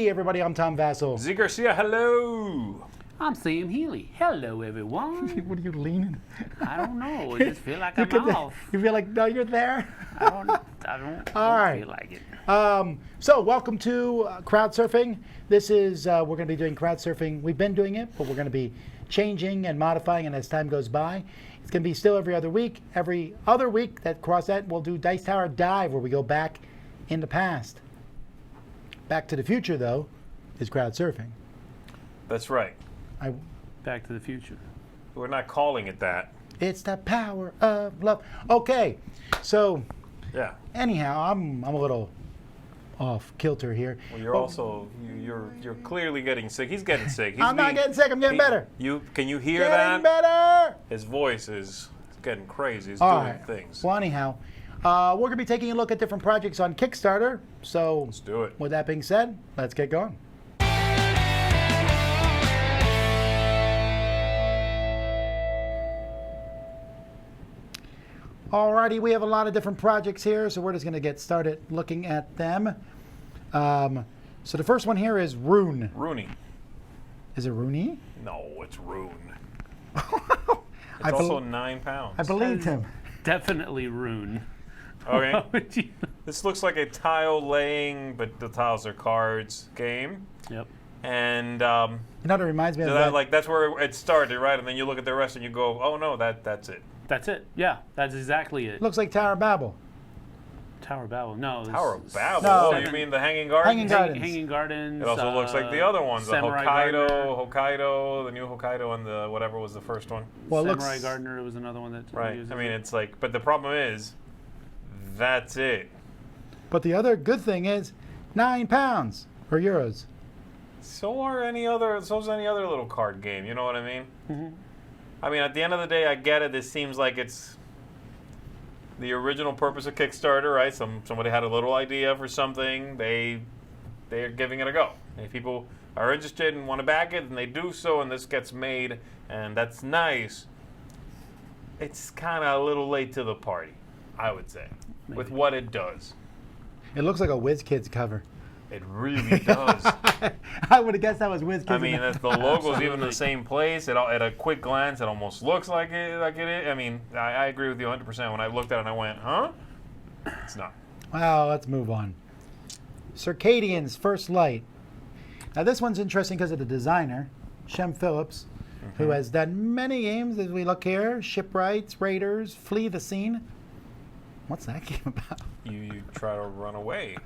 Hey everybody, I'm Tom Vasel. Zee Garcia, hello. I'm Sam Healy. Hello, everyone. What are you leaning? I don't know. I just feel like I'm off. You feel like, no, you're there? I don't All right. feel like it. So welcome to crowd surfing. This is, we're going to be doing crowd surfing. We've been doing it, but we're going to be changing and modifying, and as time goes by, it's going to be still every other week. Every other week that cross that, we'll do Dice Tower Dive, where we go back in the past. Back to the future, though, is crowd surfing. That's right. Back to the Future. We're not calling it that. It's the power of love. Okay, so Yeah. anyhow, I'm a little off kilter here. Well, you're also you're clearly getting sick. He's getting sick. I'm not getting sick. I'm getting better. Can you hear Getting that? better. His voice is getting crazy. He's All doing right. things. Well, anyhow, we're going to be taking a look at different projects on Kickstarter. So, Let's do it. with that being said, let's get going. Alrighty, we have a lot of different projects here, so we're just going to get started looking at them. So the first one here is Rune. Rooney. Is it Rooney? No, it's Rune. I It's also bel- 9 pounds. I believed him. Definitely Rune. Okay. How would you- This looks like a tile laying, but the tiles are cards game. Yep. And You know what it reminds me of? so that, like, that's where it started, right? And then you look at the rest and you go, oh no, that's it. That's it. Yeah, that's exactly it. Looks like Tower of Babel. Tower of Babel. No. this Tower of is Babel. No. Oh, you mean the Hanging Gardens? Hanging Gardens. Hanging Gardens. It also looks like the other ones, the Samurai Gardener. Hokkaido, the new Hokkaido, and the whatever was the first one. Well, it Samurai looks, Gardener was another one that Right. uses I mean, it. it's like, but the problem is, that's it. but the other good thing is, £9 or euros. So's any other little card game. You know what I mean? Mhm. I mean, at the end of the day, I get it. This seems like it's the original purpose of Kickstarter, right? Somebody had a little idea for something. They're giving it a go. If people are interested and want to back it, and they do so, and this gets made, and that's nice. It's kind of a little late to the party, I would say, with what it does. It looks like a WizKids cover. It really does. I would have guessed that was WizKids. I mean, if the logo's even in the same place, at a quick glance, it almost looks like it is. I mean, I agree with you 100%. When I looked at it, I went, huh? It's not. Well, let's move on. Circadian's First Light. Now, this one's interesting because of the designer, Shem Phillips, who has done many games as we look here. Shipwrights, Raiders, Flee the Scene. What's that game about? You try to run away.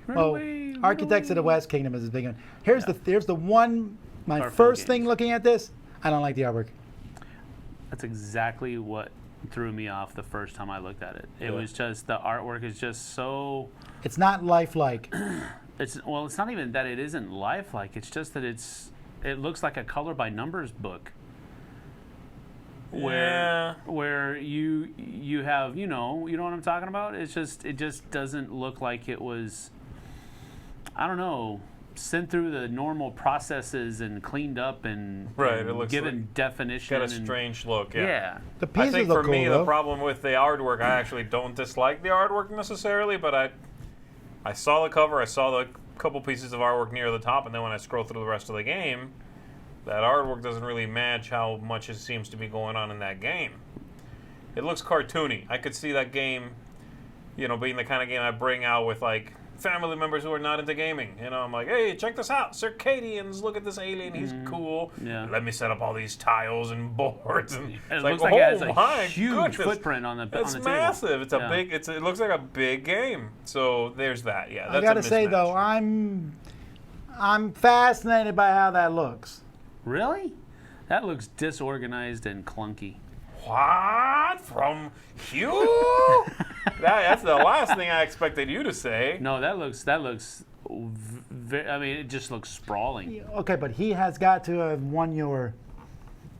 Run Oh, away, run Architects of the away. West Kingdom is a big one. Here's the one, my Starfield first thing games. looking at this, I don't like the artwork. That's exactly what threw me off the first time I looked at it. It Yeah. was just, the artwork is just so... It's not lifelike. It's not even that it isn't lifelike. It's just that it looks like a color by numbers book. Yeah. Where you have, you know what I'm talking about? It just doesn't look like it was, I don't know, sent through the normal processes and cleaned up and, Right, and it looks given like definition. Got a strange look. Yeah. Yeah. The I pieces think look for cool, me, though. the problem with the artwork, I actually don't dislike the artwork necessarily, but I saw the cover, I saw the couple pieces of artwork near the top, and then when I scroll through the rest of the game, that artwork doesn't really match how much it seems to be going on in that game. It looks cartoony. I could see that game, being the kind of game I bring out with, like, family members who are not into gaming. I'm like, hey, check this out. Circadians, look at this alien. He's cool. Yeah. Let me set up all these tiles and boards. And It it's looks like, like it oh has a my huge goodness. footprint on the It's table. massive. It's a Yeah. big. It looks like a big game. So there's that. Yeah, that's I gotta a say mismatch. though, I'm fascinated by how that looks. Really? That looks disorganized and clunky. What from Hugh? That's the last thing I expected you to say. No, that looks. I mean, it just looks sprawling. Okay, but he has got to have won your.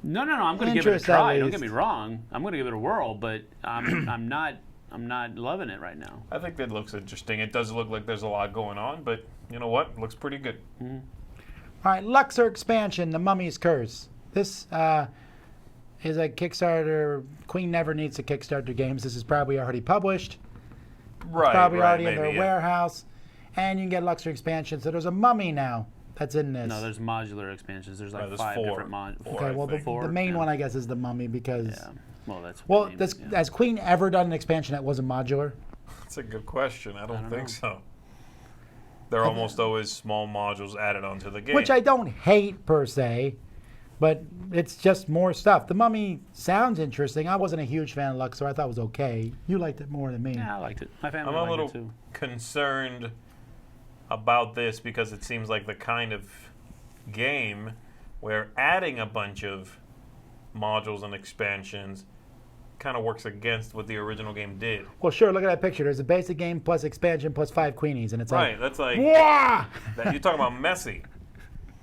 No. I'm going to give it a Interest, at try. Don't get least. me wrong. I'm going to give it a whirl, but I'm not loving it right now. I think that looks interesting. It does look like there's a lot going on, but you know what? It looks pretty good. All right, Luxor expansion, The Mummy's Curse. This is a Kickstarter. Queen never needs to Kickstarter games. This is probably already published. Right. Probably right, already in maybe, their yeah. warehouse. and you can get Luxor expansion. So there's a mummy now that's in this. No, there's modular expansions. There's like there's 5 4. different modules. okay, well, the main yeah. one, I guess, is the mummy because... Yeah. Well, that's Well, the name, yeah. has Queen ever done an expansion that wasn't modular? That's a good question. I don't think know. so. They're almost always small modules added onto the game. Which I don't hate, per se, but it's just more stuff. The mummy sounds interesting. I wasn't a huge fan of Luxor. I thought it was okay. You liked it more than me. Yeah, I liked it. My family I'm a liked little it too. concerned about this because it seems like the kind of game where adding a bunch of modules and expansions kind of works against what the original game did. Well, sure, look at that picture. There's a basic game plus expansion plus 5 queenies, and it's Right, like... that's like... Wah! You're talking about messy.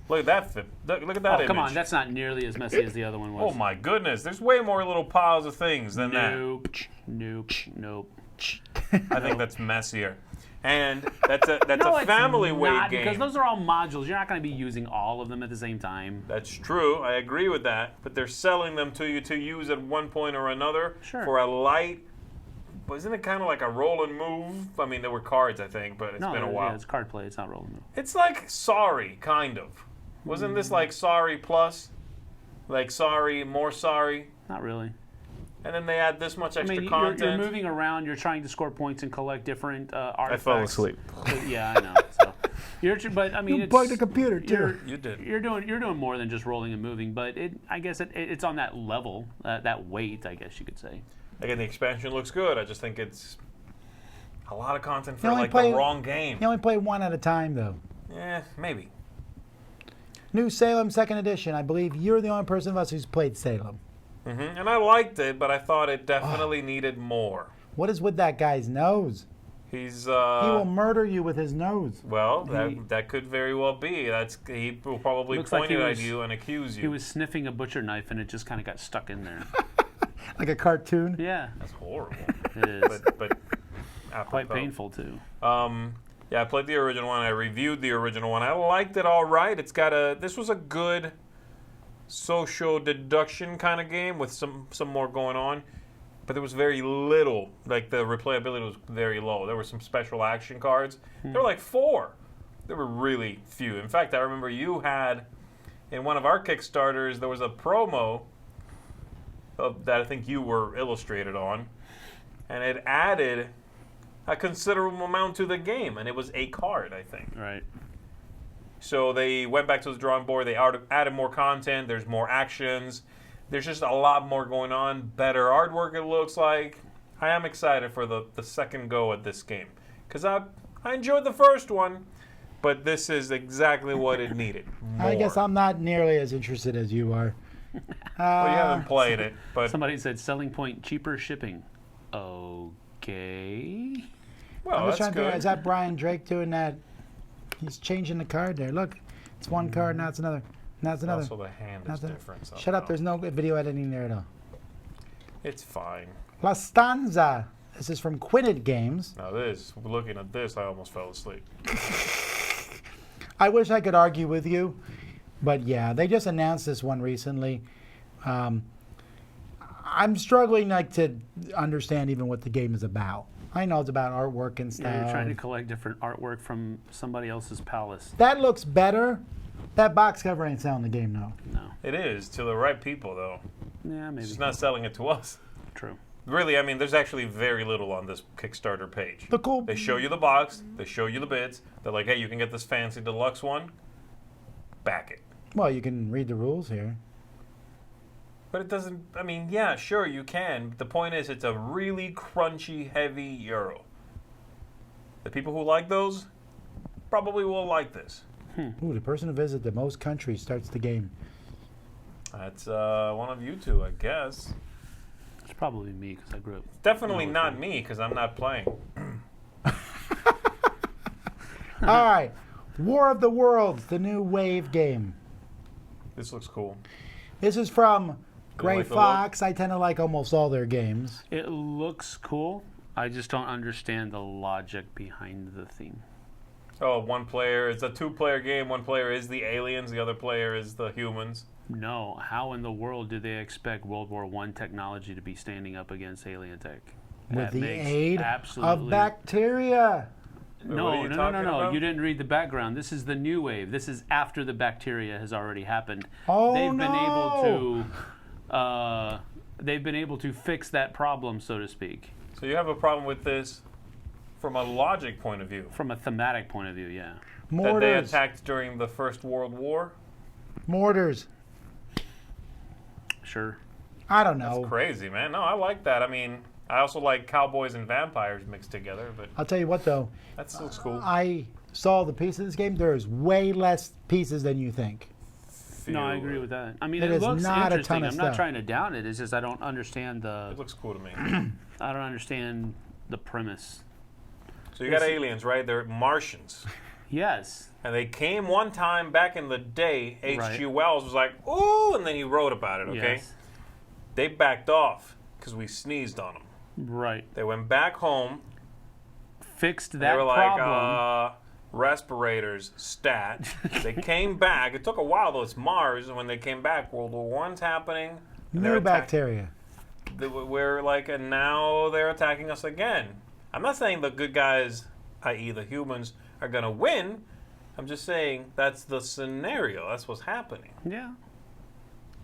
Look at that. Look at that image. Come on, that's not nearly as messy as the other one was. Oh my goodness, there's way more little piles of things than Nope. Nope. Nope. that. I think that's messier. And that's a No, it's family weight not, game. because those are all modules. You're not going to be using all of them at the same time. That's true. I agree with that. But they're selling them to you to use at one point or another Sure. for a light. Wasn't it kind of like a roll and move? I mean, there were cards, I think, but it's been a while. Yeah, it's card play. It's not roll and move. It's like Sorry, kind of. Wasn't this like Sorry Plus? Like Sorry, more Sorry? Not really. And then they add this much I extra mean, content. you're moving around. You're trying to score points and collect different artifacts. I fell asleep. Yeah, I know. So, but I mean, You it's, bugged the computer, too. You did. You're doing more than just rolling and moving, but I guess it's on that level, that weight, I guess you could say. Again, the expansion looks good. I just think it's a lot of content for only like play- the wrong game. You only play one at a time, though. Yeah, maybe. New Salem 2nd Edition. I believe you're the only person of us who's played Salem. And I liked it, but I thought it definitely needed more. What is with that guy's nose? He's He will murder you with his nose. well, that could very well be. He will probably Looks point like he it at was- you and accuse you. He was sniffing a butcher knife, and it just kind of got stuck in there. Like a cartoon. Yeah, That's horrible. it is. but Quite apropos. painful, too. Yeah, I played the original one. I reviewed the original one. I liked it all right. This was a good social deduction kind of game with some more going on, but there was very little. Like the replayability was very low. There were some special action cards. There were like 4. There were really few. In fact, I remember you had in one of our Kickstarters there was a promo that I think you were illustrated on, and it added a considerable amount to the game, and it was a card, I think. Right. So they went back to the drawing board. They added more content. There's more actions. There's just a lot more going on. Better artwork, it looks like. I am excited for the second go at this game. Because I enjoyed the first one, but this is exactly what it needed. I guess More. I'm not nearly as interested as you are. Well, you haven't played it, but... Somebody said selling point, cheaper shipping. Okay. Well, I'm just that's trying to figure out, good. is that Brian Drake doing that? He's changing the card there. Look, it's one card, now it's another. Now it's another. Also, the hand is Now it's a- different. Shut up, somehow. there's no video editing there at all. It's fine. La Stanza. This is from Quinted Games. Now looking at this, I almost fell asleep. I wish I could argue with you, but yeah, they just announced this one recently. I'm struggling to understand even what the game is about. I know it's about artwork and stuff. Yeah, you're trying to collect different artwork from somebody else's palace. That looks better. That box cover ain't selling the game, though. No. It is to the right people, though. Yeah, maybe. It's not selling it to us. True. Really, I mean, there's actually very little on this Kickstarter page. The cool. They show you the box. They show you the bids. They're like, hey, you can get this fancy deluxe one. Back it. Well, you can read the rules here. But it doesn't, I mean, yeah, sure, you can. The point is, it's a really crunchy, heavy Euro. The people who like those probably will like this. Ooh, the person who visited the most countries starts the game. That's one of you two, I guess. It's probably me because I grew up. Definitely No, not it's me, because I'm not playing. All right. War of the Worlds, the new Wave game. This looks cool. This is from Gray like the Fox. I tend to like almost all their games. It looks cool. I just don't understand the logic behind the theme. Oh, one player, it's a 2-player game. One player is the aliens, the other player is the humans. No, how in the world do they expect World War I technology to be standing up against alien tech? With That the makes aid of absolutely bacteria. No, What are you talking about? You didn't read the background. This is the new wave. This is after the bacteria has already happened. Oh, They've no. They've been able to fix that problem, so to speak. So you have a problem with this from a logic point of view. From a thematic point of view, yeah. That they Mortars. attacked during the First World War? Mortars. Sure. I don't know. That's crazy, man. No, I like that. I mean, I also like cowboys and vampires mixed together, but I'll tell you what, though. that looks cool. I saw the pieces of this game. There's way less pieces than you think. No, I agree with that. I mean, It it is looks not a interesting. ton of I'm not stuff. trying to down it. It's just I don't understand It looks cool to me. I don't understand the premise. So you got aliens, right? They're Martians. Yes. And they came one time back in the day. H.G. Right. Wells was like, ooh, and then he wrote about it, okay? Yes. They backed off because we sneezed on them. Right. They went back home. Fixed that They were problem. like, respirators, stat. They came back. It took a while, though. It's Mars. And when they came back, World War I's happening. and they're New attack- bacteria. We're like, and now they're attacking us again. I'm not saying the good guys, i.e. the humans, are going to win. I'm just saying that's the scenario. That's what's happening. Yeah.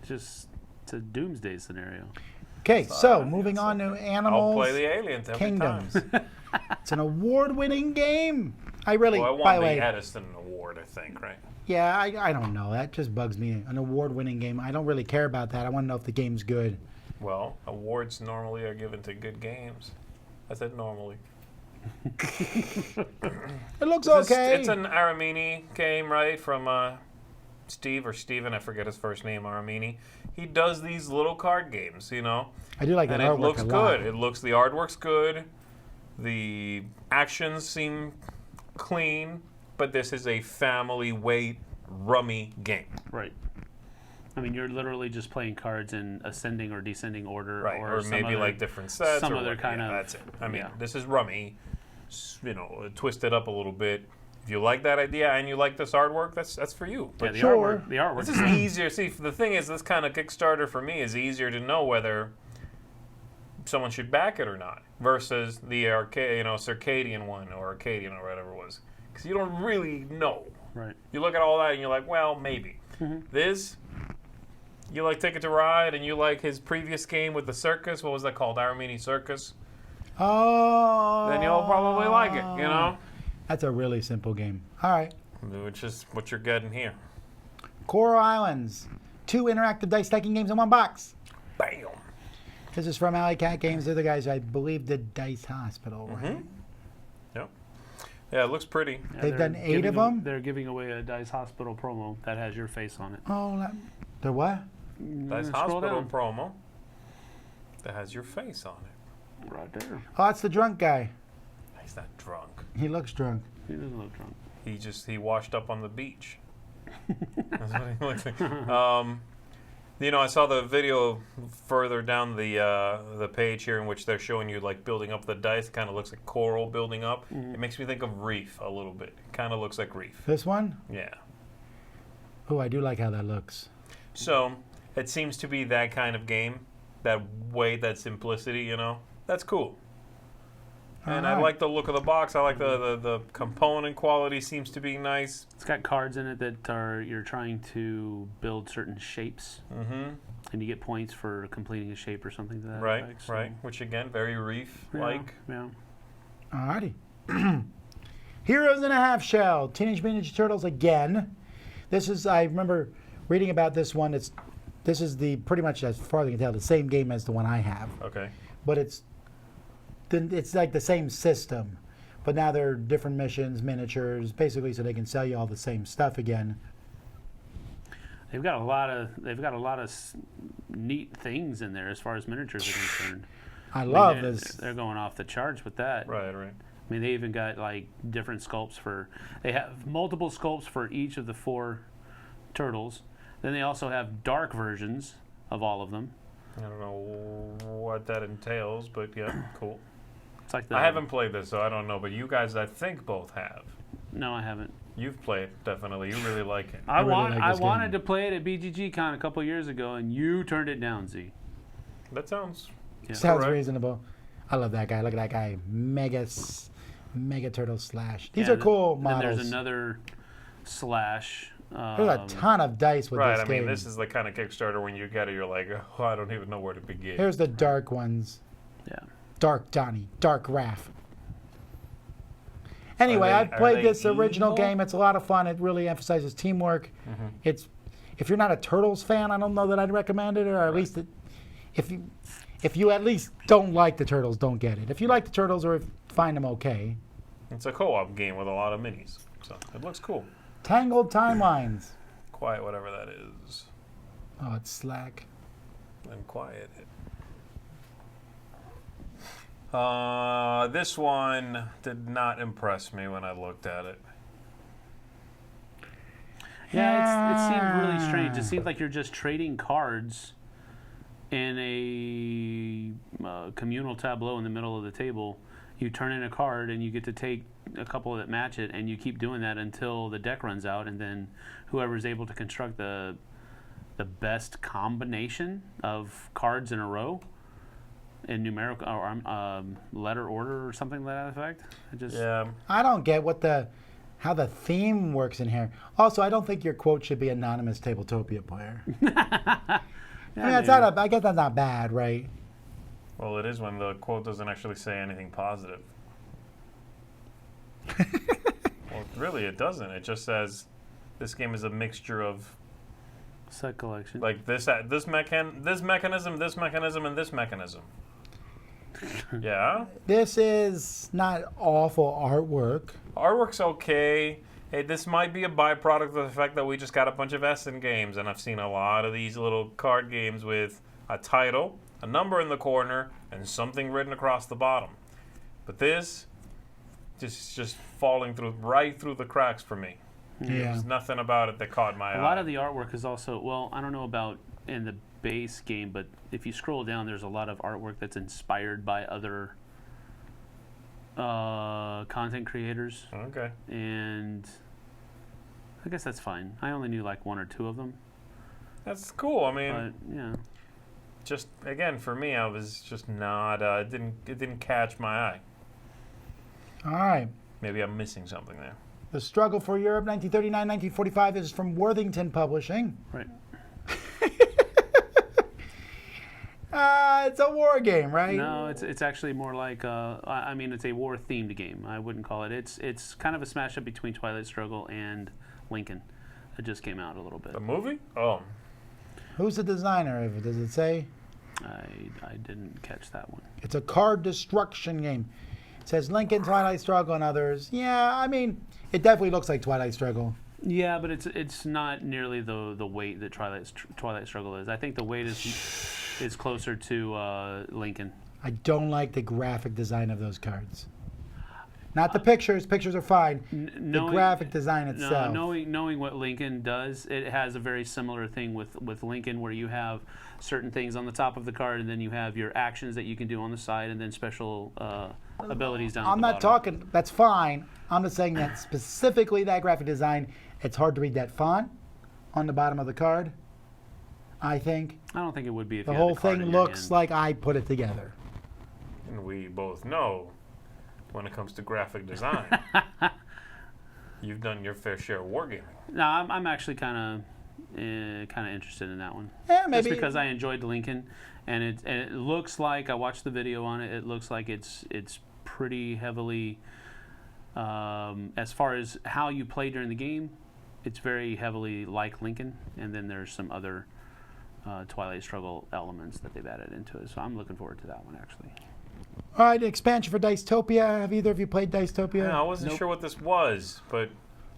It's a doomsday scenario. Okay, so moving on to I'll Animals play the aliens every Kingdoms. time. It's an award-winning game. I really, Well, I by won the the way, Edison Award, I think, right? yeah, I don't know. That just bugs me. An award-winning game. I don't really care about that. I want to know if the game's good. Well, awards normally are given to good games. I said normally. It looks It's okay. It's an Aramini game, right? From Steve or Steven, I forget his first name, Aramini. He does these little card games, you know? I do like that And it artwork looks a lot. good. The artwork's good. The actions seem clean, but this is a family weight rummy game. Right. I mean, you're literally just playing cards in ascending or descending order, Right, or some maybe other, like different sets. some or other what- kind yeah, of. That's it. I mean, yeah. this is rummy, twist it up a little bit. If you like that idea and you like this artwork, that's for you. Yeah, But the Sure. artwork. The artwork. this is easier. See, the thing is, this kind of Kickstarter for me is easier to know whether someone should back it or not versus the Circadian one or Arcadian or whatever it was, because you don't really know. Right. You look at all that and you're like, well, maybe. This, you like Ticket to Ride, and you like his previous game with the circus. What was that called? Aramini Circus. Oh. Then you'll probably like it. You know, That's a really simple game. All right. which is what you're getting here. Coral Islands. 2 interactive dice stacking games in one box. Bam. This is from Alley Cat Games. They're the guys, I believe, did Dice Hospital, right? Yep. Yeah, it looks pretty. Yeah, They've they're done 8 of giving them? They're giving away a Dice Hospital promo that has your face on it. Oh, they're what? Nice Scroll hospital down. promo that has your face on it. Right there. Oh, that's the drunk guy. He's not drunk. He looks drunk. He doesn't look drunk. He washed up on the beach. That's what he looks like. I saw the video further down the page here in which they're showing you like building up the dice. It kind of looks like coral building up. It makes me think of Reef a little bit. It kind of looks like Reef. This one? Yeah. Oh, I do like how that looks. So it seems to be that kind of game, that way, that simplicity. That's cool. And I Alright. like the look of the box. I like the component quality seems to be nice. It's got cards in it that you're trying to build certain shapes, and you get points for completing a shape or something to that Right, effect, so- right. Which again, very Reef-like. Yeah. Alrighty. Heroes in a Half Shell. Teenage Mutant Ninja Turtles again. This is, I remember reading about this one. This is pretty much, as far as I can tell, the same game as the one I have. Okay. But it's like the same system. But now there are different missions, miniatures, basically so they can sell you all the same stuff again. They've got a lot of neat things in there as far as miniatures are concerned. I love they're, this. They're going off the charts with that. Right. I mean, they even got like different sculpts they have multiple sculpts for each of the 4 turtles. Then they also have dark versions of all of them. I don't know what that entails, but yeah, cool. It's like I haven't played this, so I don't know. But you guys, I think, both have. No, I haven't. You've played, definitely. You really like it. I really like this wanted game. to play it at BGG Con a couple years ago, and you turned it down, Z. That sounds... Yeah. Sounds correct. reasonable. I love that guy. Look at that guy. Mega Turtle Slash. These Yeah, are cool then models. there's another Slash. There's a ton of dice with Right, this I mean, game. this is the kind of Kickstarter when you get it, you're like, oh, I don't even know where to begin. Here's the dark ones. Yeah. Dark Donnie, Dark Raph. Anyway, I've are played they this original evil? game. It's a lot of fun. It really emphasizes teamwork. It's if you're not a Turtles fan, I don't know that I'd recommend it, or at least if you at least don't like the Turtles, don't get it. If you like the Turtles or find them okay. It's a co-op game with a lot of minis, so it looks cool. Tangled Timelines. Quiet whatever that is, Oh, it's Slack. and quiet it. This one did not impress me when I looked at it. Yeah, it seemed really strange. It seemed like you're just trading cards in a communal tableau in the middle of the table. You turn in a card and you get to take a couple that match it, and you keep doing that until the deck runs out, and then whoever's able to construct the best combination of cards in a row in numerical or letter order or something to that effect. Yeah, I don't get how the theme works in here. Also, I don't think your quote should be anonymous Tabletopia player. I guess that's not bad, right? well, it is when the quote doesn't actually say anything positive. Well, really, it doesn't. It just says this game is a mixture of set collection. like this mechanism, and this mechanism. Yeah, This is not awful artwork. artwork's okay. Hey, this might be a byproduct of the fact that we just got a bunch of Essen games, and I've seen a lot of these little card games with a title, a number in the corner, and something written across the bottom. But this just falling right through the cracks for me. Yeah. There's nothing about it that caught my eye. A lot of the artwork is also, well, I don't know about in the base game, but if you scroll down, there's a lot of artwork that's inspired by other content creators, Okay. and I guess that's fine. I only knew like one or two of them, That's cool. I mean, but yeah. just again for me, I was just not. It didn't catch my eye. All right. Maybe I'm missing something there. The Struggle for Europe, 1939-1945. This is from Worthington Publishing. Right. It's a war game, right? No, it's actually more like I mean, it's a war themed game. I wouldn't call it. It's kind of a smash up between Twilight Struggle and Lincoln. It just came out a little bit. The movie? Oh, Who's the designer of it? Does it say? I didn't catch that one. It's a card destruction game. It says Lincoln, Twilight Struggle, and others. Yeah, I mean, it definitely looks like Twilight Struggle. Yeah, but it's not nearly the weight that Twilight Struggle is. I think the weight is closer to Lincoln. I don't like the graphic design of those cards. Not the pictures. Pictures are fine. The graphic design itself. Knowing what Lincoln does, it has a very similar thing with Lincoln, where you have certain things on the top of the card, and then you have your actions that you can do on the side, and then special abilities down at the I'm not bottom. talking. That's fine. I'm just saying that specifically that graphic design, it's hard to read that font on the bottom of the card. I think I don't think it would be if the you had whole the card thing in your looks hand. like I put it together. and we both know when it comes to graphic design, you've done your fair share of wargaming. No, I'm actually kind of interested in that one. Yeah, maybe. Just because I enjoyed Lincoln, and it looks like, I watched the video on it. It looks like it's pretty heavily, as far as how you play during the game, it's very heavily like Lincoln, and then there's some other Twilight Struggle elements that they've added into it. So I'm looking forward to that one, actually. All right, expansion for Dicetopia. Have either of you played Dicetopia? Yeah, I wasn't Nope. sure what this was, but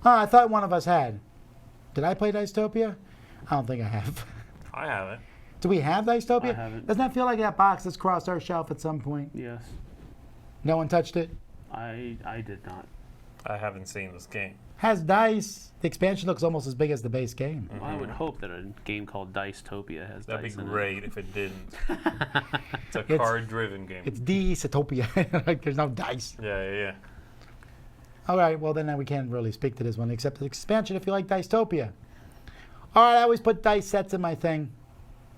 I thought one of us had. Did I play Dicetopia? I don't think I have. I haven't. Do we have Dicetopia? I haven't. Doesn't that feel like that box that's crossed our shelf at some point? Yes, No one touched it? I did not. I haven't seen this game. Has dice. The expansion looks almost as big as the base game. Well, I would hope that a game called Dicetopia has That'd be dice in great if it didn't. It's a It's- card-driven game. It's Dicetopia. Like there's no dice. Yeah. All right, well then we can't really speak to this one except the expansion if you like Dicetopia. All right, I always put dice sets in my thing.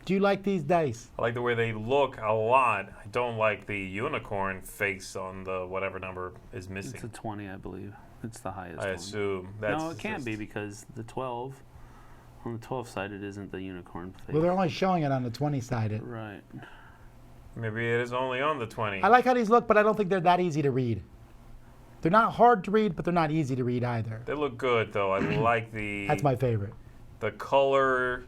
Do you like these dice? I like the way they look a lot. I don't like the unicorn face on the whatever number is missing. It's a 20, I believe. It's the highest I one. assume. That's No, it can't just- be because the 12, on the 12 side, it isn't the unicorn face. Well, they're only showing it on the 20 side. Right. Maybe it is only on the 20. I like how these look, but I don't think they're that easy to read. They're not hard to read, but they're not easy to read either. They look good, though. I like That's my favorite. the color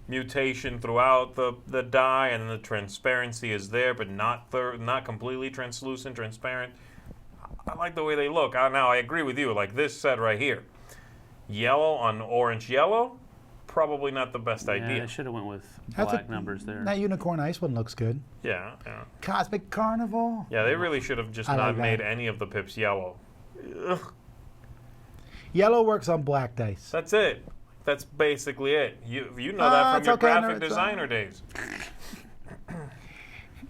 mutation throughout the die, and then the transparency is there, but not completely translucent, transparent. I like the way they look. Now, I agree with you. Like this set right here. Yellow on orange yellow, probably not the best Yeah, idea. I should have went with That's black numbers there. That unicorn ice one looks good. Yeah, yeah. Cosmic Carnival. Yeah, they really should have just I not like made that. any of the pips yellow. Ugh. Yellow works on black dice. That's it. That's basically it. You know that from it's your okay, I know graphic it's designer days.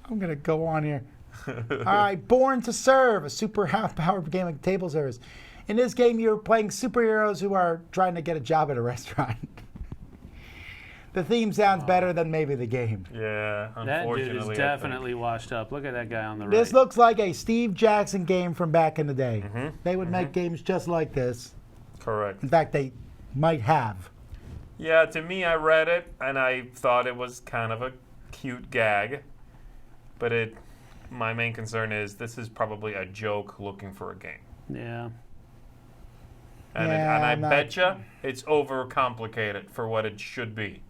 I'm going to go on here. All right, Born to Serve, a super powered game of table service. In this game, you're playing superheroes who are trying to get a job at a restaurant. The theme sounds better than maybe the game. Yeah, That dude unfortunately. is I think. definitely washed up. Look at that guy on the right. This looks like a Steve Jackson game from back in the day. Mm-hmm. They would make games just like this. Correct. In fact, they might have. Yeah, to me, I read it and I thought it was kind of a cute gag, but my main concern is this is probably a joke looking for a game, Yeah. and, Yeah, and I I'm not- betcha it's overcomplicated for what it should be,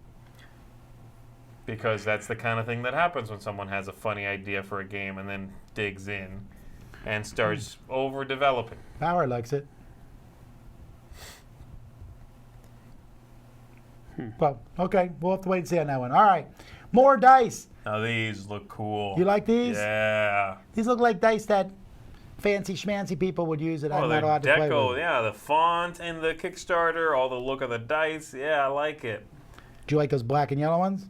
because that's the kind of thing that happens when someone has a funny idea for a game and then digs in and starts over developing. Power likes it. Well, okay, we'll have to wait and see on that one. All right, more dice. Now these look cool. You like these? Yeah. These look like dice that fancy schmancy people would use that I'm Oh, not the allowed to play deco, with. yeah, the font in the Kickstarter, all the look of the dice. Yeah, I like it. Do you like those black and yellow ones?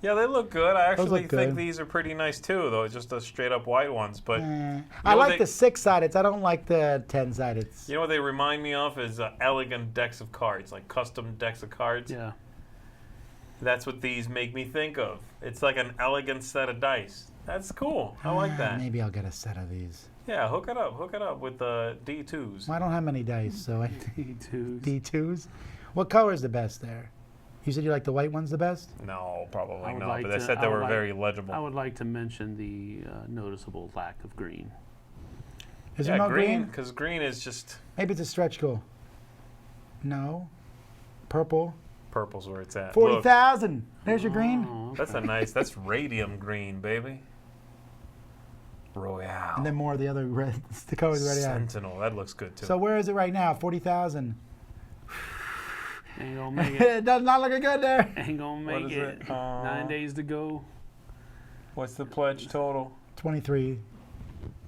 Yeah, they look good. I Those actually look think good. these are pretty nice too, though. Just the straight up white ones. But I know like they- the 6-sided. I don't like the 10-sided. you know what they remind me of is elegant decks of cards, like custom decks of cards. Yeah. That's what these make me think of. It's like an elegant set of dice. That's cool. I like that. Maybe I'll get a set of these. Yeah, hook it up. Hook it up with the D2s. Well, I don't have many dice, so I D2s. D2s. What color is the best there? You said you like the white ones the best? No, I probably would not. like But they to- said I they would were like- very legible. I would like to mention the noticeable lack of green. Is there no green? because green is just Maybe it's a stretch goal. No. Purple. purple's where it's at. Look, 40,000. There's your green. Oh, that's a nice. That's radium green, baby. Royale. And then more of the other red. The colors already out. Sentinel. That looks good too. So where is it right now? 40,000. ain't gonna make it. It does not looking good there. Ain't gonna What make is it. it? 9 days to go. What's the pledge total? 23,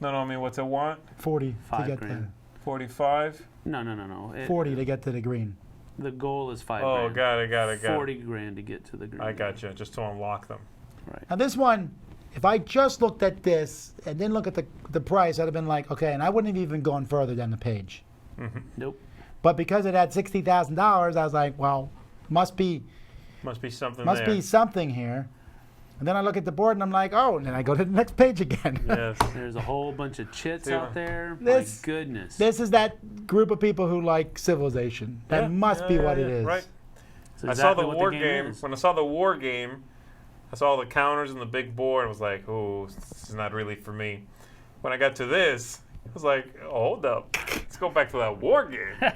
No, I mean, what's it want? 40 5 to get grand. 45? No. the 40 to get to the green. The goal is 5 Oh, grand. got it. 40 grand to get to the green. I got you. Just to unlock them. Right. Now this one, if I just looked at this and didn't look at the price, I'd have been like, okay, and I wouldn't have even gone further down the page. Nope. But because it had $60,000, I was like, well, must be something here. And then I look at the board and I'm like, oh, and then I go to the next page again. Yes. There's a whole bunch of chits Yeah. out there. This- My goodness. This is that group of people who like Civilization. That Yeah, must be what it is. Right. That's I saw exactly the what war game game. is. When I saw the war game, I saw the counters and the big board. I was like, oh, this is not really for me. When I got to this, I was like, oh, hold up. Let's go back to that war game.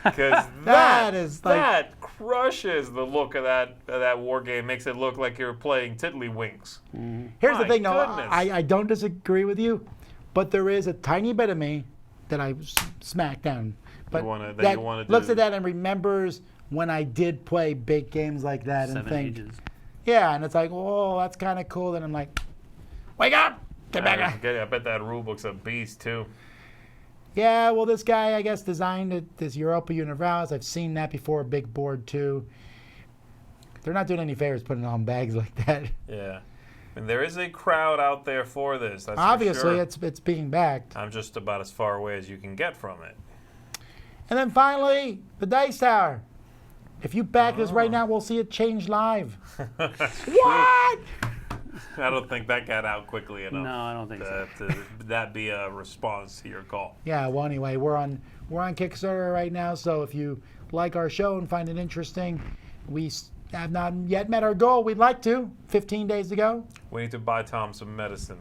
Because That is like- that crushes the look of that war game. Makes it look like you're playing Tiddlywinks. Here's the My thing, though. goodness. I don't disagree with you, but there is a tiny bit of me that I smack down. But that you wanna looks do. at that and remembers when I did play big games like that and 7 think, ages. yeah, and it's like, oh, that's kind of cool. Then I'm like, wake up, get back up. I bet that rule book's a beast too. Yeah, well, this guy, I guess, designed it, this Europa Universalis. I've seen that before, a big board too. They're not doing any favors putting it on bags like that. Yeah. And there is a crowd out there for this. That's Obviously, for sure. it's being backed. I'm just about as far away as you can get from it. And then finally, the Dice Tower. If you back this right now, we'll see it change live. What? What? I don't think that got out quickly enough. No, I don't think so. To that be a response to your call. Yeah. Well, anyway, we're on Kickstarter right now. So if you like our show and find it interesting, we have not yet met our goal. We'd like to. 15 days to go. We need to buy Tom some medicine.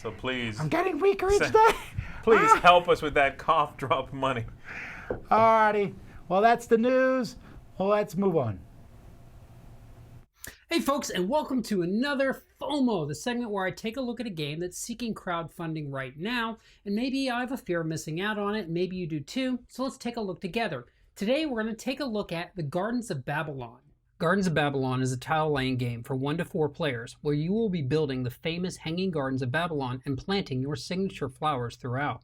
So please. I'm getting weaker each day. Please help us with that cough drop money. Alrighty. Well, that's the news. Well, let's move on. Hey folks, and welcome to another FOMO, the segment where I take a look at a game that's seeking crowdfunding right now, and maybe I have a fear of missing out on it, maybe you do too, so let's take a look together. Today we're going to take a look at the Gardens of Babylon. Gardens of Babylon is a tile-laying game for 1 to 4 players, where you will be building the famous Hanging Gardens of Babylon and planting your signature flowers throughout.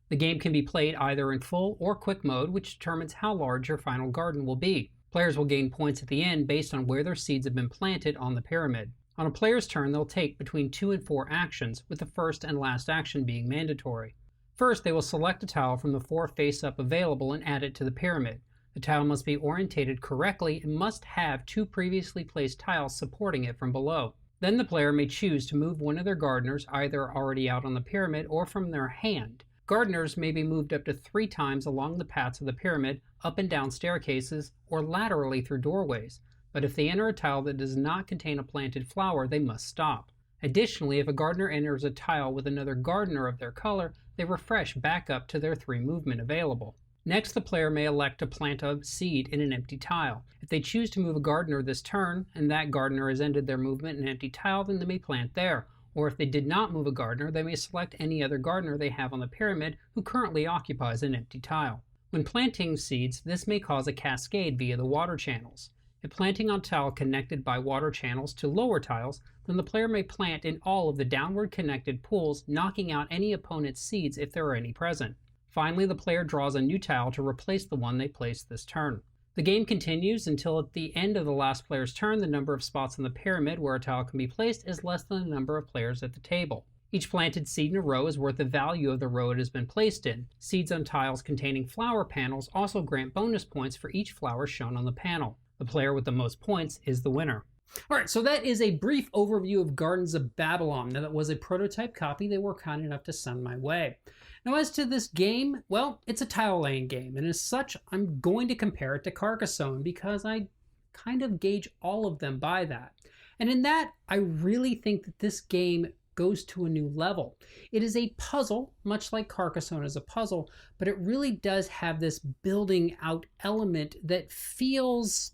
The game can be played either in full or quick mode, which determines how large your final garden will be. Players will gain points at the end based on where their seeds have been planted on the pyramid. On a player's turn, they'll take between 2 and 4 actions, with the first and last action being mandatory. First, they will select a tile from the 4 face-up available and add it to the pyramid. The tile must be orientated correctly and must have 2 previously placed tiles supporting it from below. Then the player may choose to move one of their gardeners either already out on the pyramid or from their hand. Gardeners may be moved up to 3 times along the paths of the pyramid, up and down staircases, or laterally through doorways. But if they enter a tile that does not contain a planted flower, they must stop. Additionally, if a gardener enters a tile with another gardener of their color, they refresh back up to their 3 movement available. Next, the player may elect to plant a seed in an empty tile. If they choose to move a gardener this turn, and that gardener has ended their movement in an empty tile, then they may plant there. Or if they did not move a gardener, they may select any other gardener they have on the pyramid who currently occupies an empty tile. When planting seeds, this may cause a cascade via the water channels. If planting on tile connected by water channels to lower tiles, then the player may plant in all of the downward connected pools, knocking out any opponent's seeds if there are any present. Finally, the player draws a new tile to replace the one they placed this turn. The game continues until at the end of the last player's turn, the number of spots on the pyramid where a tile can be placed is less than the number of players at the table. Each planted seed in a row is worth the value of the row it has been placed in. Seeds on tiles containing flower panels also grant bonus points for each flower shown on the panel. The player with the most points is the winner. Alright, so that is a brief overview of Gardens of Babylon. Now that was a prototype copy they were kind enough to send my way. Now as to this game, well, it's a tile laying game, and as such, I'm going to compare it to Carcassonne because I kind of gauge all of them by that. And in that, I really think that this game goes to a new level. It is a puzzle, much like Carcassonne is a puzzle, but it really does have this building out element that feels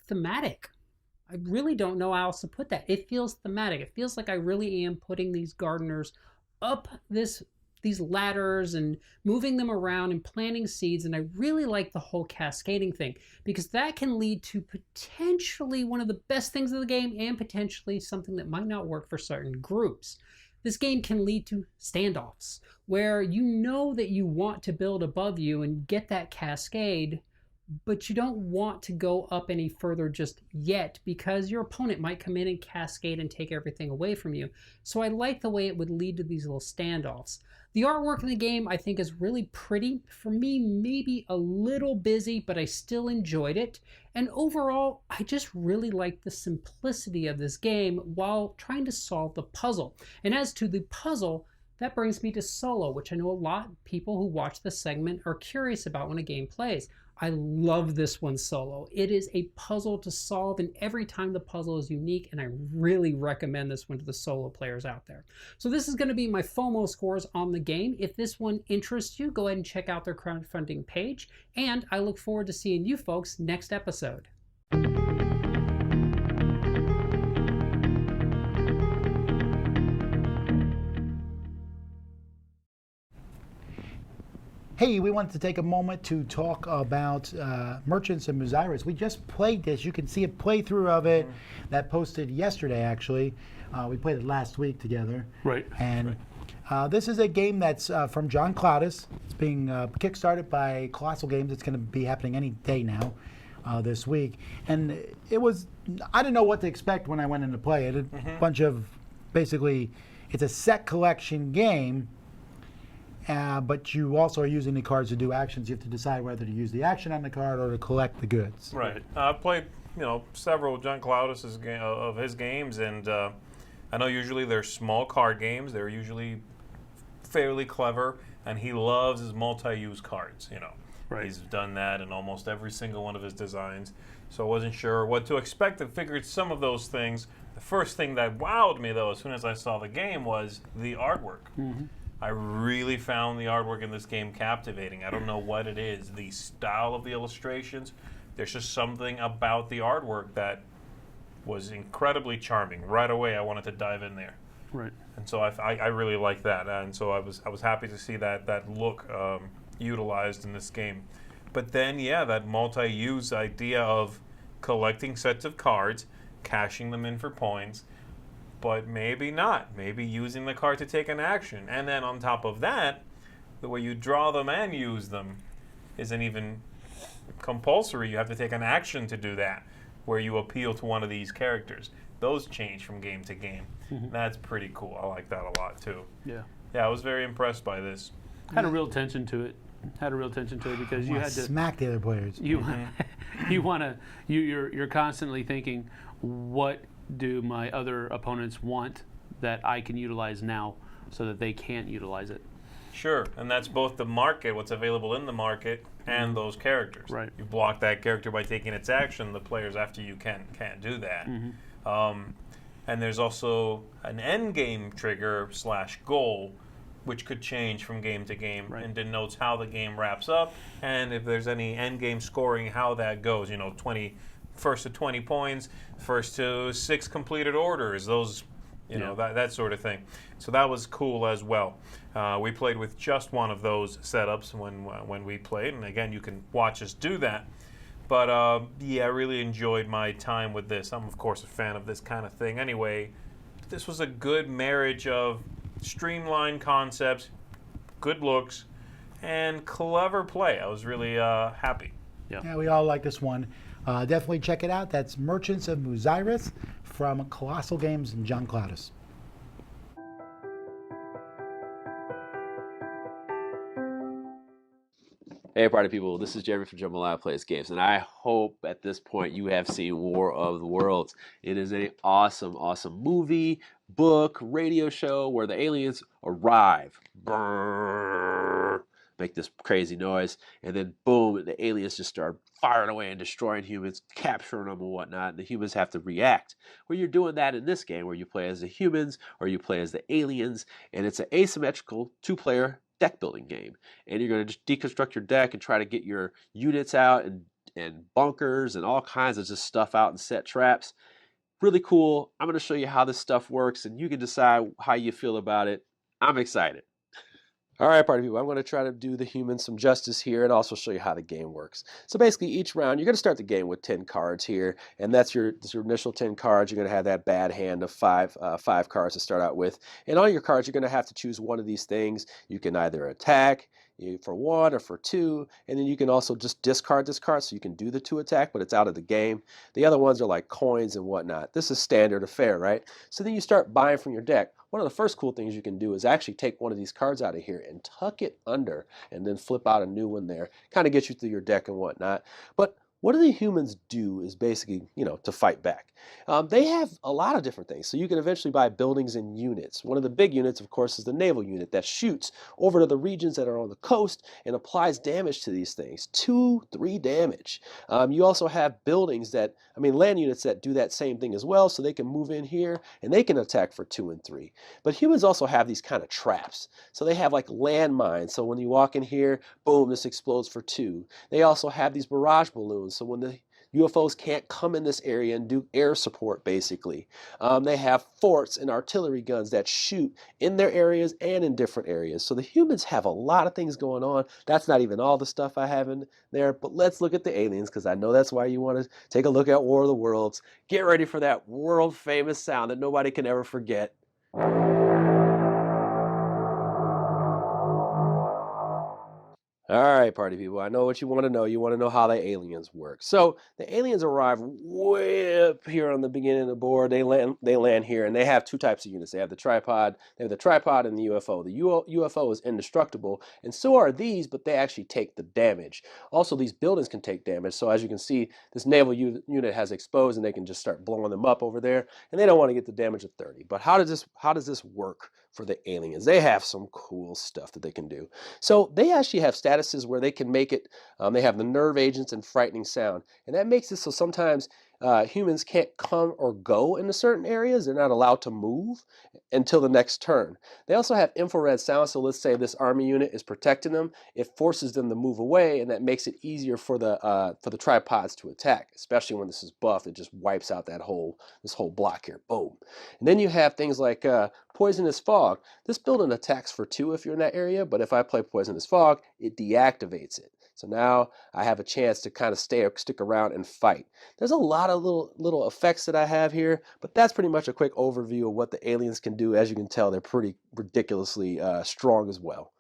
thematic. I really don't know how else to put that. It feels thematic. It feels like I really am putting these gardeners up these ladders and moving them around and planting seeds, and I really like the whole cascading thing because that can lead to potentially one of the best things of the game and potentially something that might not work for certain groups. This game can lead to standoffs where you know that you want to build above you and get that cascade, but you don't want to go up any further just yet because your opponent might come in and cascade and take everything away from you. So I like the way it would lead to these little standoffs. The artwork in the game I think is really pretty. For me, maybe a little busy, but I still enjoyed it. And overall, I just really like the simplicity of this game while trying to solve the puzzle. And as to the puzzle, that brings me to Solo, which I know a lot of people who watch this segment are curious about when a game plays. I love this one solo. It is a puzzle to solve, and every time the puzzle is unique, and I really recommend this one to the solo players out there. So this is going to be my FOMO scores on the game. If this one interests you, go ahead and check out their crowdfunding page, and I look forward to seeing you folks next episode. Hey, we wanted to take a moment to talk about Merchants and Mousairis. We just played this. You can see a playthrough of it that posted yesterday, actually. We played it last week together. Right. And this is a game that's from John Cloudis. It's being kickstarted by Colossal Games. It's going to be happening any day now this week. And it was, I didn't know what to expect when I went in to play it. A bunch of, basically, it's a set collection game. but you also are using the cards to do actions. You have to decide whether to use the action on the card or to collect the goods. Right. I've played, several of John Cloudis's of his games, and I know usually they're small card games. They're usually fairly clever, and he loves his multi-use cards. Right. He's done that in almost every single one of his designs. So I wasn't sure what to expect. I figured some of those things. The first thing that wowed me, though, as soon as I saw the game, was the artwork. Mm-hmm. I really found the artwork in this game captivating. I don't know what it is. The style of the illustrations. There's just something about the artwork that was incredibly charming. Right away, I wanted to dive in there. Right. And so I really like that. And so I was happy to see that look utilized in this game. But then, that multi-use idea of collecting sets of cards, cashing them in for points, but maybe not. Maybe using the card to take an action. And then on top of that, the way you draw them and use them isn't even compulsory. You have to take an action to do that, where you appeal to one of these characters. Those change from game to game. Mm-hmm. That's pretty cool. I like that a lot, too. Yeah. Yeah, I was very impressed by this. Had a real tension to it. Because you had to smack the other players. You're constantly thinking, what do my other opponents want that I can utilize now so that they can't utilize it? Sure, and that's both the market, what's available in the market, and those characters. Right. You block that character by taking its action. The players after you can't do that. Mm-hmm. And there's also an end game trigger / goal, which could change from game to game, right, and denotes how the game wraps up, and if there's any end game scoring, how that goes. first to 20 points, first to 6 completed orders. Those, that sort of thing. So that was cool as well. We played with just one of those setups when we played, and again, you can watch us do that. But I really enjoyed my time with this. I'm of course a fan of this kind of thing. Anyway, this was a good marriage of streamlined concepts, good looks, and clever play. I was really happy. Yeah, we all like this one. Definitely check it out. That's Merchants of Mousairis from Colossal Games and John Cloudis. Hey party people, this is Jeremy from Jambalaya Plays Games, and I hope at this point you have seen War of the Worlds. It is an awesome, awesome movie, book, radio show where the aliens arrive, brrr, make this crazy noise, and then boom, the aliens just start firing away and destroying humans, capturing them and whatnot, and the humans have to react. Well, you're doing that in this game where you play as the humans or you play as the aliens, and it's an asymmetrical two-player deck building game, and you're going to just deconstruct your deck and try to get your units out and bunkers and all kinds of just stuff out and set traps. Really cool. I'm going to show you how this stuff works, and you can decide how you feel about it. I'm excited. All right, party people, I'm going to try to do the humans some justice here and also show you how the game works. So basically, each round, you're going to start the game with 10 cards here, and that's your initial 10 cards. You're going to have that bad hand of five cards to start out with. And on your cards, you're going to have to choose one of these things. You can either attack for 1 or for 2, and then you can also just discard this card, so you can do the 2 attack, but it's out of the game. The other ones are like coins and whatnot. This is standard affair, right? So then you start buying from your deck. One of the first cool things you can do is actually take one of these cards out of here and tuck it under and then flip out a new one there. Kind of gets you through your deck and whatnot. But what do the humans do is basically, to fight back. They have a lot of different things. So you can eventually buy buildings and units. One of the big units, of course, is the naval unit that shoots over to the regions that are on the coast and applies damage to these things. 2, 3 damage. You also have buildings land units that do that same thing as well, so they can move in here and they can attack for 2 and 3. But humans also have these kind of traps. So they have like landmines. So when you walk in here, boom, this explodes for 2. They also have these barrage balloons. So when the UFOs can't come in this area and do air support, basically. They have forts and artillery guns that shoot in their areas and in different areas. So the humans have a lot of things going on. That's not even all the stuff I have in there, but let's look at the aliens, because I know that's why you want to take a look at War of the Worlds. Get ready for that world-famous sound that nobody can ever forget. All right, party people. I know what you want to know. You want to know how the aliens work. So the aliens arrive way up here on the beginning of the board. They land here, and they have two types of units. They have the tripod. They have the tripod and the UFO. The UFO is indestructible, and so are these, but they actually take the damage. Also, these buildings can take damage. So as you can see, this naval unit has exposed, and they can just start blowing them up over there. And they don't want to get the damage of 30. But how does this work for the aliens? They have some cool stuff that they can do. So they actually have statuses where they can make it, they have the nerve agents and frightening sound. And that makes it so sometimes humans can't come or go into certain areas. They're not allowed to move until the next turn. They also have infrared sound. So let's say this army unit is protecting them. It forces them to move away, and that makes it easier for the tripods to attack, especially when this is buffed. It just wipes out this whole block here. Boom. And then you have things like poisonous fog. This building attacks for 2 if you're in that area, but if I play poisonous fog, it deactivates it. So now I have a chance to kind of stick around and fight. There's a lot of little effects that I have here, but that's pretty much a quick overview of what the aliens can do. As you can tell, they're pretty ridiculously strong as well.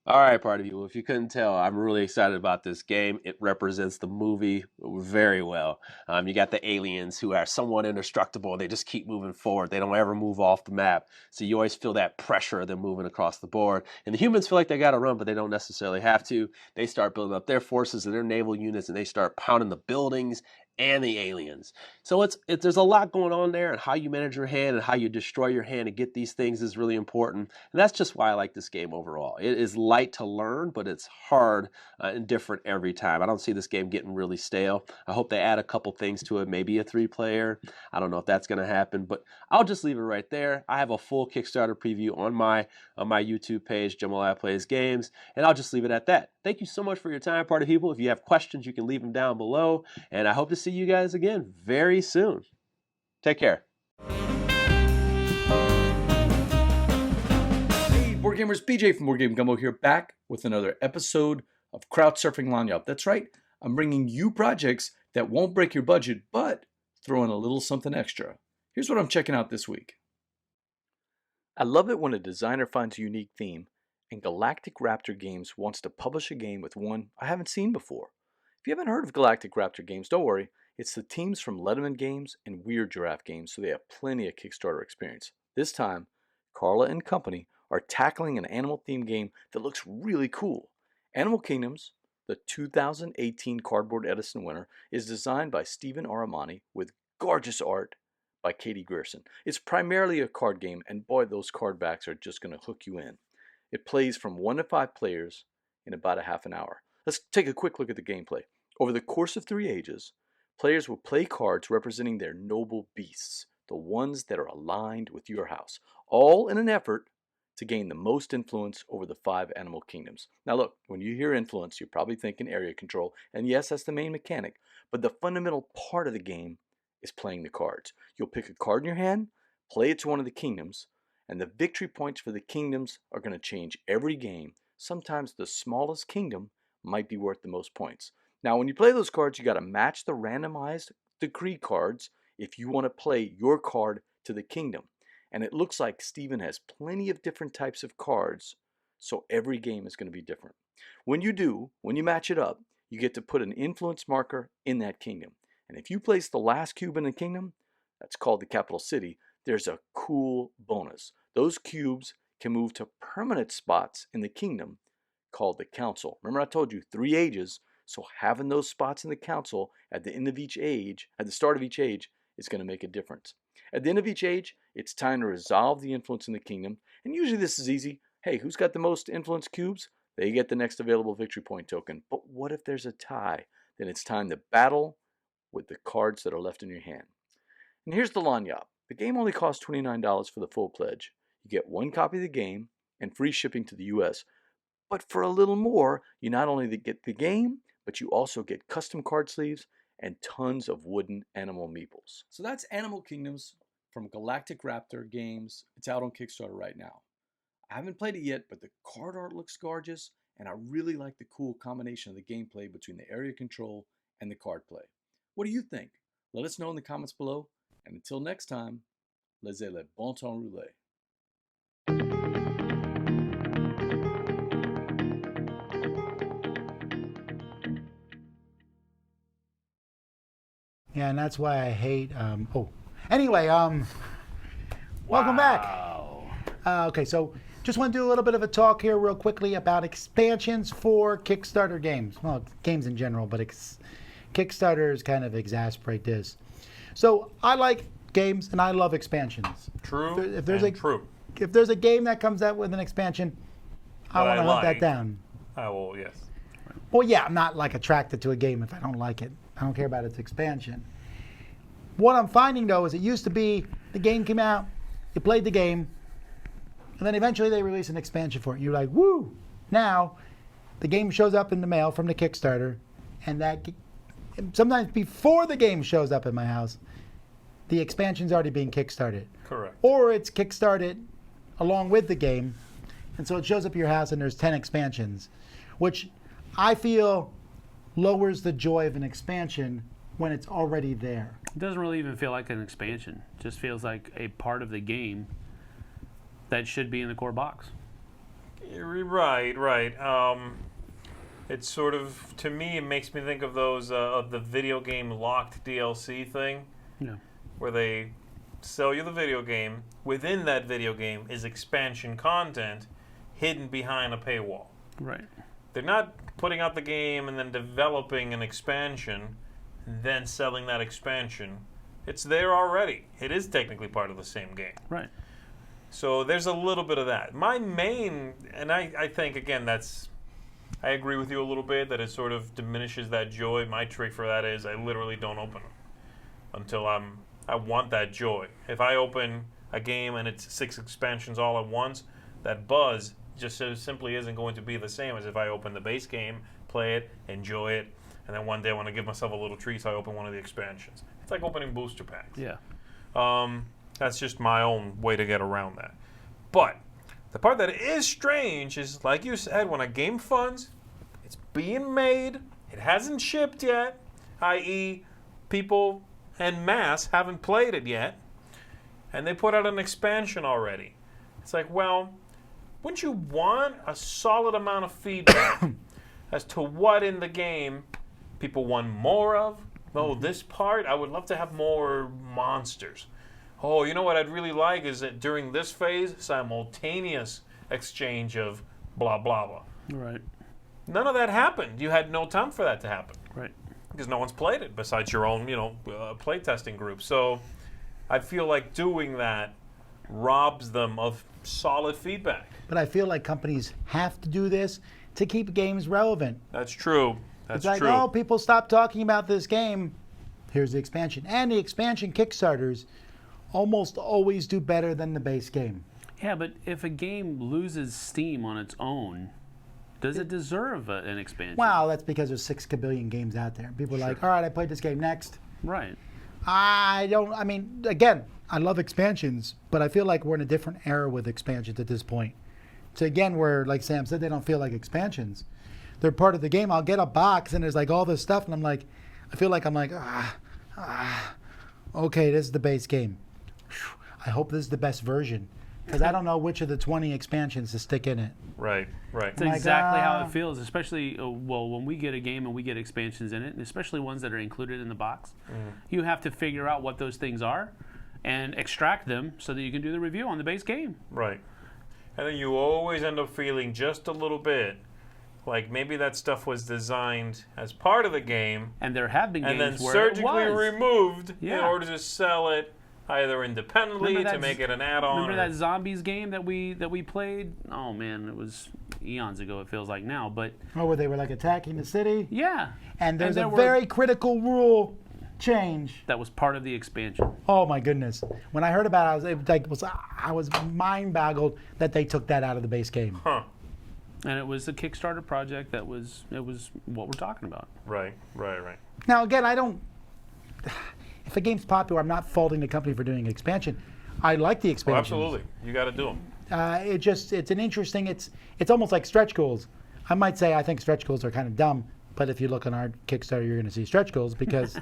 All right, party people, if you couldn't tell, I'm really excited about this game. It represents the movie very well. You got the aliens who are somewhat indestructible. They just keep moving forward. They don't ever move off the map. So you always feel that pressure of them moving across the board. And the humans feel like they got to run, but they don't necessarily have to. They start building up their forces and their naval units, and they start pounding the buildings and the aliens. So there's a lot going on there, and how you manage your hand and how you destroy your hand and get these things is really important. And that's just why I like this game overall. It is light to learn, but it's hard and different every time. I don't see this game getting really stale. I hope they add a couple things to it, maybe a 3-player. I don't know if that's going to happen, but I'll just leave it right there. I have a full Kickstarter preview on my YouTube page, Jamaliah Plays Games, and I'll just leave it at that. Thank you so much for your time, party people. If you have questions, you can leave them down below, and I hope to see you guys again very soon. Take care. Hey, board gamers, BJ from Board Game Gumbo here, back with another episode of Crowd Surfing Lanyap. That's right, I'm bringing you projects that won't break your budget, but throw in a little something extra. Here's what I'm checking out this week. I love it when a designer finds a unique theme, and Galactic Raptor Games wants to publish a game with one I haven't seen before. If you haven't heard of Galactic Raptor Games, don't worry. It's the teams from Letterman Games and Weird Giraffe Games, so they have plenty of Kickstarter experience. This time, Carla and company are tackling an animal-themed game that looks really cool. Animal Kingdoms, the 2018 Cardboard Edison winner, is designed by Stephen Aramani with gorgeous art by Katie Grierson. It's primarily a card game, and boy, those card backs are just going to hook you in. It plays from 1 to 5 players in about a half an hour. Let's take a quick look at the gameplay. Over the course of 3 ages, players will play cards representing their noble beasts, the ones that are aligned with your house, all in an effort to gain the most influence over the 5 animal kingdoms. Now look, when you hear influence, you're probably thinking area control, and yes, that's the main mechanic, but the fundamental part of the game is playing the cards. You'll pick a card in your hand, play it to one of the kingdoms, and the victory points for the kingdoms are going to change every game. Sometimes the smallest kingdom might be worth the most points. Now, when you play those cards, you got to match the randomized decree cards if you want to play your card to the kingdom. And it looks like Steven has plenty of different types of cards, so every game is going to be different. When you match it up, you get to put an influence marker in that kingdom. And if you place the last cube in the kingdom, that's called the capital city, there's a cool bonus. Those cubes can move to permanent spots in the kingdom called the council. Remember I told you 3 ages, so having those spots in the council at the end of each age, at the start of each age, is going to make a difference. At the end of each age, it's time to resolve the influence in the kingdom, and usually this is easy. Hey, who's got the most influence cubes? They get the next available victory point token. But what if there's a tie? Then it's time to battle with the cards that are left in your hand. And here's the lanyap. The game only costs $29 for the full pledge. You get 1 copy of the game and free shipping to the US. But for a little more, you not only get the game, but you also get custom card sleeves and tons of wooden animal meeples. So that's Animal Kingdoms from Galactic Raptor Games. It's out on Kickstarter right now. I haven't played it yet, but the card art looks gorgeous, and I really like the cool combination of the gameplay between the area control and the card play. What do you think? Let us know in the comments below, and until next time, laissez le bon temps rouler. Yeah, and that's why I hate. Anyway, welcome back. Okay, so just want to do a little bit of a talk here, real quickly, about expansions for Kickstarter games. Well, games in general, but Kickstarters kind of exasperate this. So I like games and I love expansions. True. If there's true. If there's a game that comes out with an expansion, I That want I to hunt that like. down. I will. Yes. Well, yeah, I'm not like attracted to a game if I don't like it. I don't care about its expansion. What I'm finding though is it used to be the game came out, you played the game, and then eventually they release an expansion for it. You're like, woo! Now, the game shows up in the mail from the Kickstarter, and sometimes before the game shows up in my house, the expansion's already being kickstarted. Correct. Or it's kickstarted along with the game, and so it shows up at your house and there's 10 expansions, which I feel lowers the joy of an expansion when it's already there. It doesn't really even feel like an expansion. It just feels like a part of the game that should be in the core box. Right. It's sort of, to me, it makes me think of those of the video game locked DLC thing, Yeah. where they sell you the video game. Within that video game is expansion content hidden behind a paywall. Right. They're not putting out the game and then developing an expansion, and then selling that expansion. It's there already. It is technically part of the same game. Right. So there's a little bit of that. My main, and I think, again, I agree with you a little bit that it sort of diminishes that joy. My trick for that is I literally don't open them until I want that joy. If I open a game and it's 6 expansions all at once, that buzz just so simply isn't going to be the same as if I open the base game, play it, enjoy it, and then one day I want to give myself a little treat, so I open one of the expansions. It's like opening booster packs. Yeah. That's just my own way to get around that. But the part that is strange is, like you said, when a game funds, it's being made, it hasn't shipped yet, i.e. people en masse haven't played it yet, and they put out an expansion already. It's like, well, wouldn't you want a solid amount of feedback as to what in the game people want more of? Oh, this part, I would love to have more monsters. Oh, you know what I'd really like is that during this phase, simultaneous exchange of blah, blah, blah. Right. None of that happened. You had no time for that to happen Right. because no one's played it besides your own, play testing group. So I feel like doing that robs them of solid feedback. But I feel like companies have to do this to keep games relevant. That's true. That's It's like, true. oh, people stop talking about this game. Here's the expansion. And the expansion Kickstarters almost always do better than the base game. Yeah, but if a game loses steam on its own, does it deserve an expansion? Wow, that's because there's 6 kabillion games out there. People are like, all right, I played this game, next. Right. Again, I love expansions, but I feel like we're in a different era with expansions at this point. So again, where, like Sam said, they don't feel like expansions. They're part of the game. I'll get a box and there's like all this stuff, and I feel like okay, this is the base game. I hope this is the best version, because I don't know which of the 20 expansions to stick in it. Right. That's Like, exactly how it feels, especially, when we get a game and we get expansions in it, and especially ones that are included in the box. You have to figure out what those things are and extract them so that you can do the review on the base game. Right. And then you always end up feeling just a little bit like maybe that stuff was designed as part of the game And there have been and games then where surgically it was. removed in Yeah. order to sell it either independently Remember to that make it an add-on. Remember or- that zombies game that we played? Oh man, it was eons ago. It feels like now, but Oh, where they were like attacking the city? yeah. And there's there a were- very critical rule change. that was part of the expansion. Oh my goodness! When I heard about it, I was mind boggled that they took that out of the base game. Huh. And it was the Kickstarter project it was what we're talking about. Right. Now again, I don't. If a game's popular, I'm not faulting the company for doing an expansion. I like the Well, expansions. absolutely. You got to do them. It's an interesting. It's almost like stretch goals. I might say I think stretch goals are kind of dumb, but if you look on our Kickstarter, you're going to see stretch goals because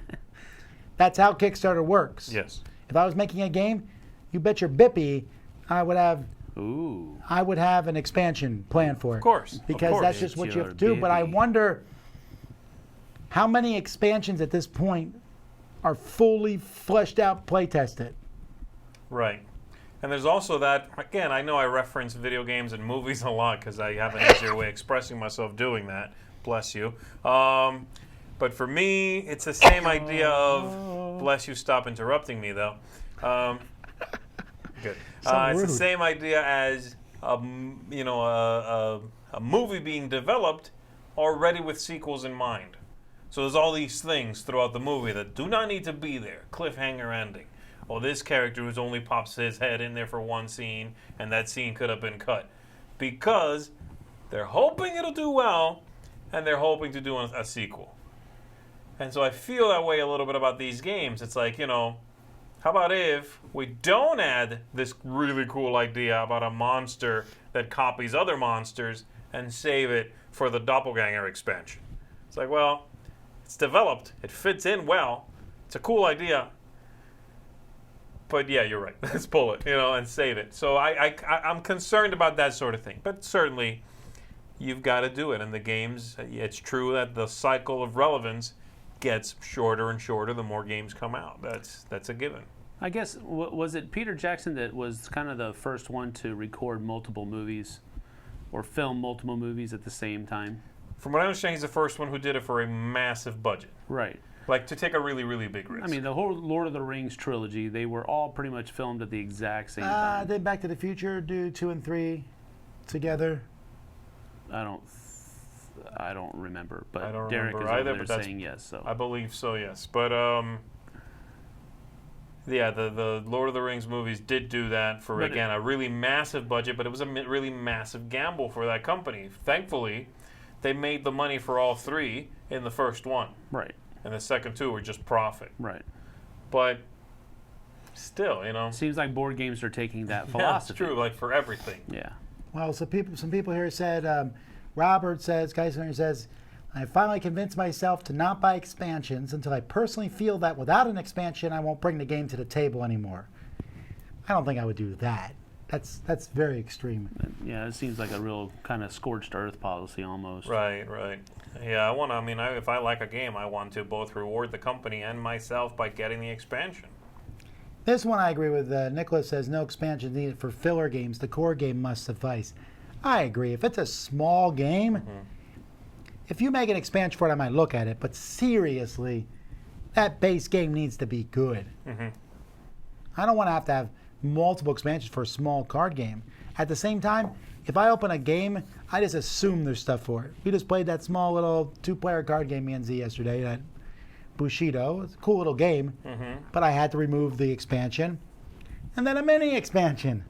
that's how Kickstarter works. Yes. If I was making a game, you bet your bippy, I would have Ooh. an expansion plan for it. Of course. Because that's just what you have to do. But I Bippy. wonder how many expansions at this point are fully fleshed out play tested. Right. And there's also that, again, I know I reference video games and movies a lot because I have an easier way of expressing myself doing that. Bless you. But for me, it's the same idea of, bless you, stop interrupting me, though. Good. It's the same idea as, a movie being developed already with sequels in mind. So there's all these things throughout the movie that do not need to be there. Cliffhanger ending. Well, this character who's only pops his head in there for one scene, and that scene could have been cut. Because they're hoping it'll do well, and they're hoping to do a sequel. And so I feel that way a little bit about these games. It's like, how about if we don't add this really cool idea about a monster that copies other monsters and save it for the Doppelganger expansion? It's like, well, it's developed. It fits in well. It's a cool idea. But yeah, you're right. Let's pull it, and save it. So I'm concerned about that sort of thing. But certainly, you've got to do it. And the games, it's true that the cycle of relevance gets shorter and shorter the more games come out. That's a given. I guess, was it Peter Jackson that was kind of the first one to record multiple movies or film multiple movies at the same time? From what I understand, he's the first one who did it for a massive budget. Right. Like, to take a really, really big risk. I mean, the whole Lord of the Rings trilogy, they were all pretty much filmed at the exact same time. Did Back to the Future do 2 and 3 together? I don't remember, but I don't Derek remember is either, over but there that's- saying yes. So I believe so, yes. But, yeah, the Lord of the Rings movies did do that for, again, a really massive budget, but it was a really massive gamble for that company. Thankfully, they made the money for all three in the first one. right, And the second two were just profit. right. But still, Seems like board games are taking that yeah, it's philosophy. true, like for everything. Yeah. Well, some people here said, Robert says, Geisler says, I finally convinced myself to not buy expansions until I personally feel that without an expansion, I won't bring the game to the table anymore. I don't think I would do that. That's very extreme. Yeah, it seems like a real kind of scorched earth policy almost. Right. Yeah, if I like a game, I want to both reward the company and myself by getting the expansion. This one I agree with. Nicholas says no expansions needed for filler games. The core game must suffice. I agree. If it's a small game, if you make an expansion for it, I might look at it. But seriously, that base game needs to be good. I don't want to have multiple expansions for a small card game. At the same time, if I open a game, I just assume there's stuff for it. We just played that small little 2-player card game, me and Z, yesterday, that Bushido. It's a cool little game, but I had to remove the expansion. And then a mini expansion.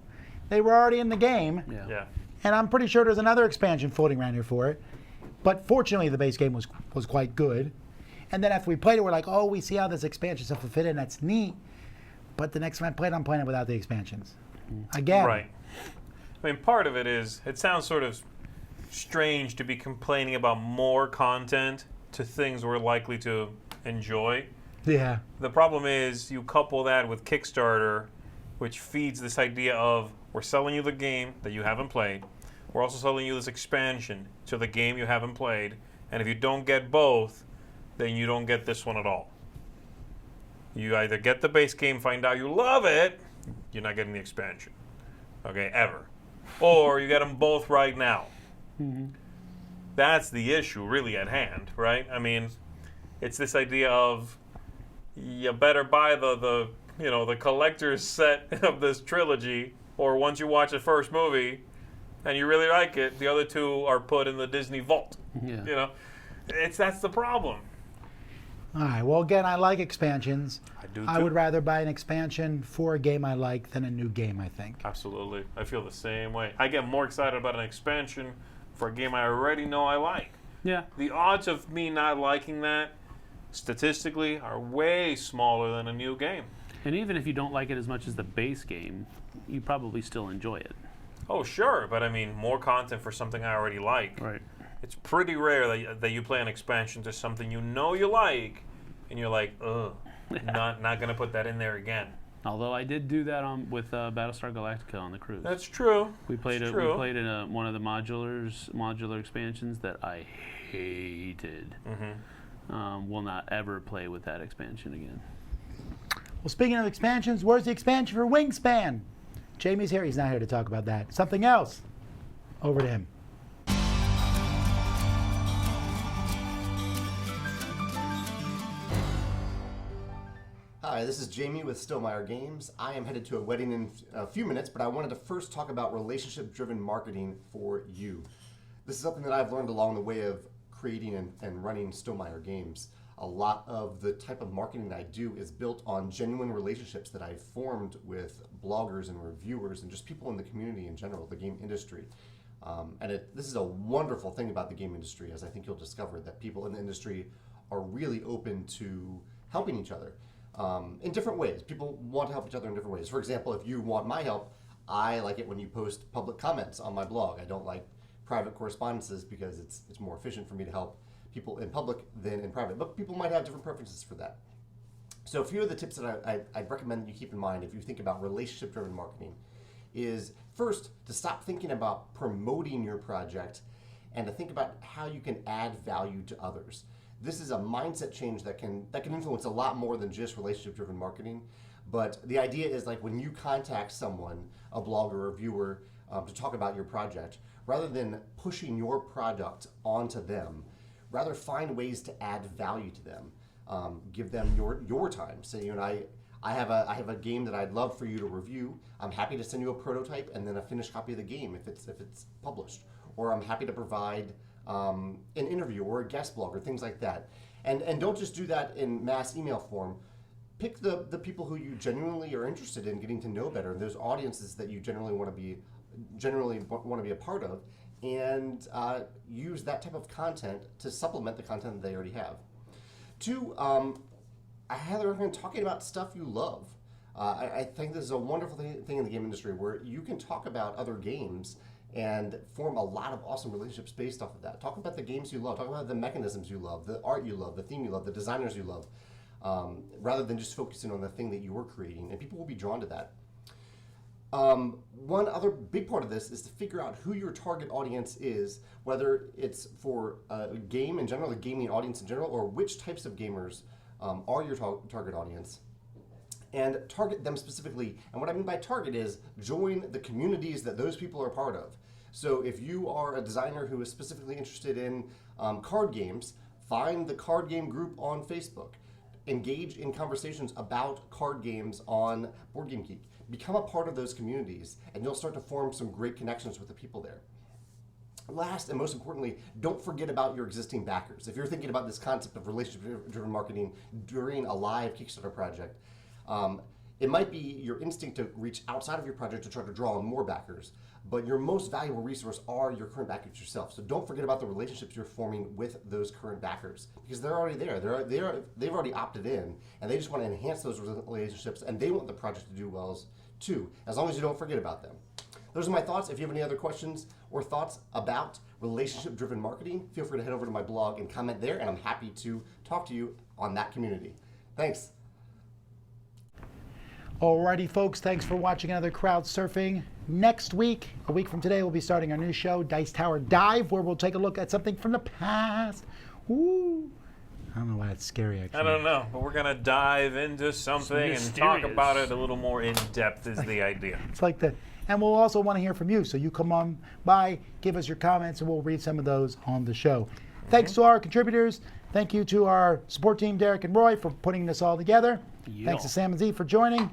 They were already in the game, Yeah. and I'm pretty sure there's another expansion floating around here for it. But fortunately, the base game was quite good. And then after we played it, we're like, oh, we see how this expansion stuff will fit in. That's neat. But the next time I played, I'm playing it without the expansions. Again. Right. I mean, part of it is, it sounds sort of strange to be complaining about more content to things we're likely to enjoy. Yeah. The problem is you couple that with Kickstarter, which feeds this idea of we're selling you the game that you haven't played. We're also selling you this expansion to the game you haven't played. And if you don't get both, then you don't get this one at all. You either get the base game, find out you love it, you're not getting the expansion. Okay, ever. Or you get them both right now. That's the issue really at hand, right? I mean, it's this idea of you better buy the collector's set of this trilogy, or once you watch the first movie and you really like it, the other two are put in the Disney vault. Yeah. That's the problem. All right. Well, again, I like expansions. I do I too. would rather buy an expansion for a game I like than a new game, I think. Absolutely. I feel the same way. I get more excited about an expansion for a game I already know I like. Yeah. The odds of me not liking that, statistically, are way smaller than a new game. And even if you don't like it as much as the base game, you probably still enjoy it. Oh, sure, but I mean, more content for something I already like. Right. It's pretty rare that you play an expansion to something you know you like, and you're like, ugh, not going to put that in there again. Although I did do that with Battlestar Galactica on the cruise. That's true. We played It's it. We true. played in one of the modular expansions that I hated. Will not ever play with that expansion again. Well, speaking of expansions, where's the expansion for Wingspan? Jamie's here. He's not here to talk about that. Something else. Over to him. Hi, this is Jamie with Stillmeyer Games. I am headed to a wedding in a few minutes, but I wanted to first talk about relationship-driven marketing for you. This is something that I've learned along the way of creating and running Stillmeyer Games. A lot of the type of marketing I do is built on genuine relationships that I've formed with bloggers and reviewers and just people in the community in general, the game industry. This is a wonderful thing about the game industry, as I think you'll discover, that people in the industry are really open to helping each other. In different ways. People want to help each other in different ways. For example, if you want my help, I like it when you post public comments on my blog. I don't like private correspondences because it's more efficient for me to help people in public than in private. But people might have different preferences for that. So a few of the tips that I'd recommend you keep in mind if you think about relationship-driven marketing is first to stop thinking about promoting your project and to think about how you can add value to others. This is a mindset change that can influence a lot more than just relationship-driven marketing. But the idea is like when you contact someone, a blogger or viewer, to talk about your project, rather than pushing your product onto them, rather find ways to add value to them. Give them your time. Say, I have a game that I'd love for you to review. I'm happy to send you a prototype and then a finished copy of the game if it's published. Or I'm happy to provide an interview or a guest blog or things like that. And don't just do that in mass email form. Pick the people who you genuinely are interested in getting to know better. Those audiences that you generally want to be a part of, and use that type of content to supplement the content that they already have. Two, I highly recommend talking about stuff you love. I think this is a wonderful thing in the game industry where you can talk about other games and form a lot of awesome relationships based off of that. Talk about the games you love. Talk about the mechanisms you love, the art you love, the theme you love, the designers you love, rather than just focusing on the thing that you were creating. And people will be drawn to that. One other big part of this is to figure out who your target audience is, whether it's for a game in general, the gaming audience in general, or which types of gamers are your target audience. And target them specifically. And what I mean by target is join the communities that those people are part of. So if you are a designer who is specifically interested in card games, find the card game group on Facebook. Engage in conversations about card games on Board Game Geek. Become a part of those communities, and you'll start to form some great connections with the people there. Last and most importantly, don't forget about your existing backers. If you're thinking about this concept of relationship-driven marketing during a live Kickstarter project, it might be your instinct to reach outside of your project to try to draw in more backers, but your most valuable resource are your current backers yourself. So don't forget about the relationships you're forming with those current backers, because they're already there. They've already opted in, and they just want to enhance those relationships, and they want the project to do well too, as long as you don't forget about them. Those are my thoughts. If you have any other questions or thoughts about relationship-driven marketing, feel free to head over to my blog and comment there, and I'm happy to talk to you on that community. Thanks. Alrighty, folks, thanks for watching another Crowd Surfing. Next week, a week from today, we'll be starting our new show, Dice Tower Dive, where we'll take a look at something from the past. Ooh. I don't know why it's scary, actually. I don't know, but we're going to dive into something and talk about it a little more in depth is the idea. It's like that. And we'll also want to hear from you. So you come on by, give us your comments, and we'll read some of those on the show. Thanks to our contributors. Thank you to our support team, Derek and Roy, for putting this all together. Yeah. Thanks to Sam and Zee for joining.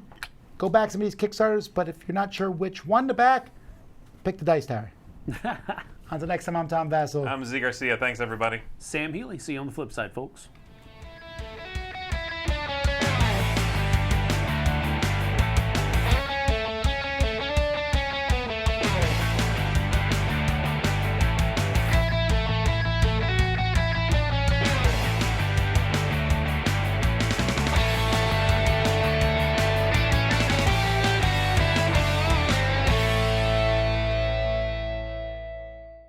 Go back some of these Kickstarters, but if you're not sure which one to back, pick the Dice Tower. Until next time, I'm Tom Vasel. I'm Zee Garcia. Thanks, everybody. Sam Healy. See you on the flip side, folks.